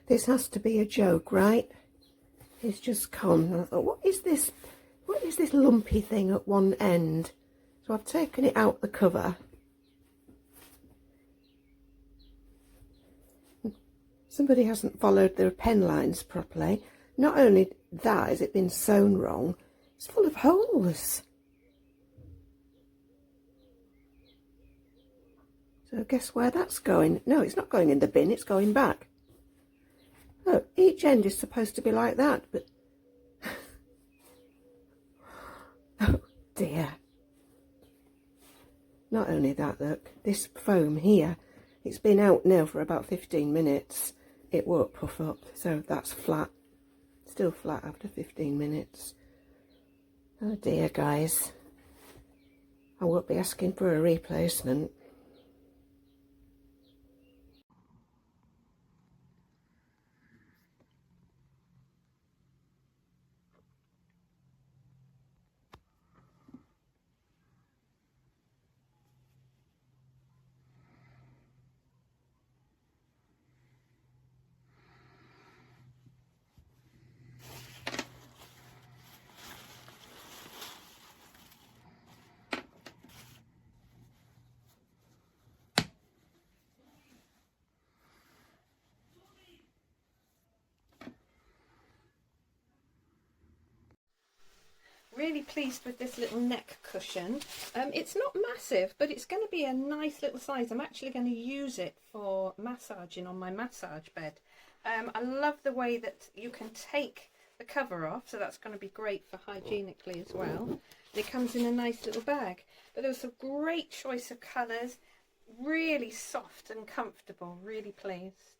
This has to be a joke, right? It's just come. And I thought, what is this? What is this lumpy thing at one end? So I've taken it out the cover. Somebody hasn't followed their pen lines properly. Not only that, has it been sewn wrong, it's full of holes. So guess where that's going? No, it's not going in the bin, it's going back. Look, each end is supposed to be like that, but... oh dear. Not only that, look, this foam here, it's been out now for about 15 minutes. It won't puff up, so that's flat. Still flat after 15 minutes. Oh dear, guys. I won't be asking for a replacement. Really pleased with this little neck cushion. It's not massive, but it's going to be a nice little size. I'm actually going to use it for massaging on my massage bed. I love the way that you can take the cover off, so that's going to be great for hygienically as well. And it comes in a nice little bag. But there's a great choice of colours, really soft and comfortable, really pleased.